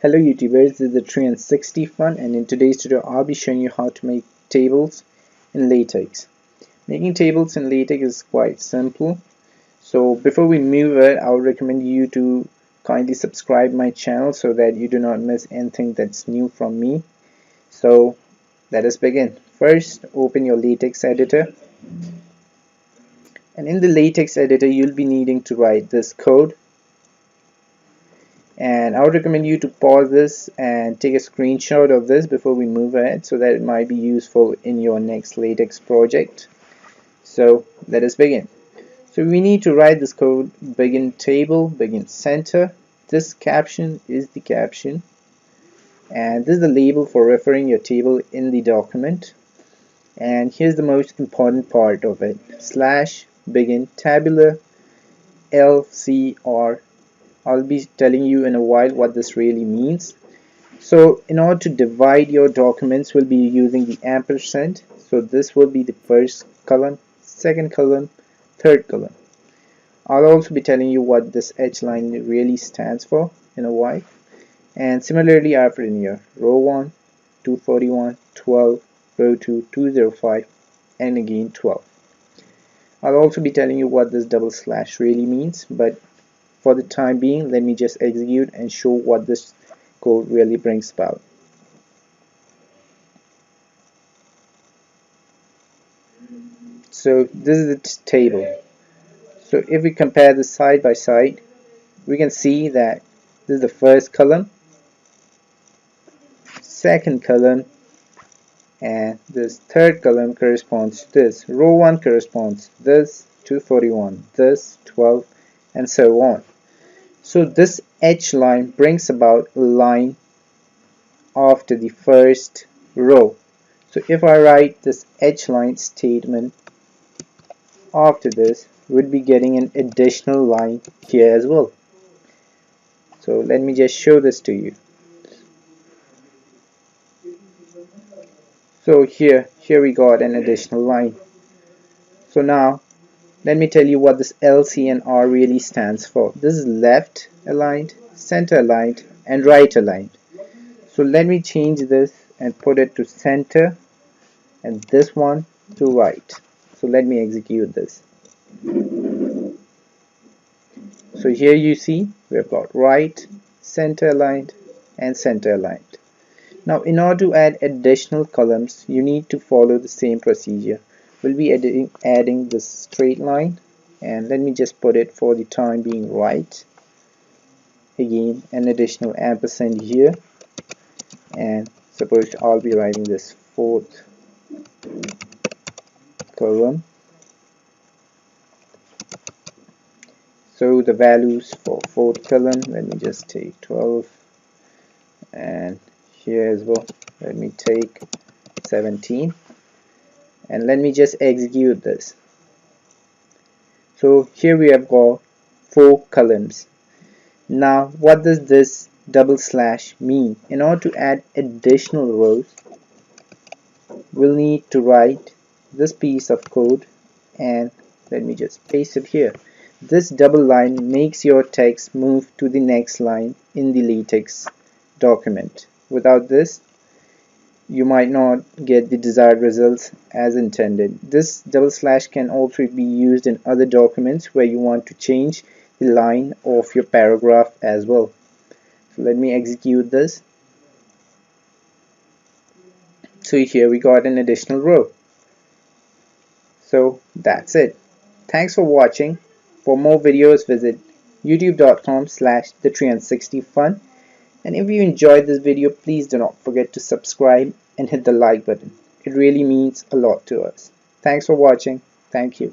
Hello YouTubers, this is the 360 Fun, and in today's tutorial I'll be showing you how to make tables in Latex. Making tables in Latex is quite simple. So before we move it, I would recommend you to kindly subscribe my channel so that you do not miss anything that's new from me. So let us begin. First, open your Latex editor, and in the Latex editor you'll be needing to write this code. And I would recommend you to pause this and take a screenshot of this before we move ahead so that it might be useful in your next Latex project. So let us begin. So we need to write this code: begin table, begin center. This caption is the caption, and this is the label for referring your table in the document. And here's the most important part of it: slash begin tabular LCR. I'll be telling you in a while what this really means. So in order to divide your documents, we'll be using the ampersand. So this will be the first column, second column, third column. I'll also be telling you what this H line really stands for in a while. And similarly, I've written here row 1, 241, 12, row 2, 205, and again 12. I'll also be telling you what this double slash really means, but for the time being, let me just execute and show what this code really brings about. So this is the table. So if we compare this side by side, we can see that this is the first column, second column, and this third column corresponds to this. Row 1 corresponds to this, 241, this, 12, and so on. So this H line brings about a line after the first row. So if I write this H line statement after this, we'll be getting an additional line here as well. So let me just show this to you. So here we got an additional line. So now let me tell you what this LC and R really stands for. This is left aligned, center aligned, and right aligned. So let me change this and put it to center, and this one to right. So let me execute this. So here you see we've got right, center aligned, and center aligned. Now in order to add additional columns, you need to follow the same procedure. We'll be adding this straight line, and let me just put it for the time being right. Again, an additional ampersand here, and suppose I'll be writing this fourth column. So the values for fourth column, let me just take 12, and here as well let me take 17, and let me just execute this. So here we have got 4 columns. Now what does this double slash mean? In order to add additional rows, we'll need to write this piece of code, and let me just paste it here. This double line makes your text move to the next line in the Latex document. Without this, you might not get the desired results as intended. This double slash can also be used in other documents where you want to change the line of your paragraph as well. So let me execute this. So here we got an additional row. So that's it. Thanks for watching. For more videos, visit youtube.com/the360fun. And if you enjoyed this video, please do not forget to subscribe and hit the like button. It really means a lot to us. Thanks for watching. Thank you.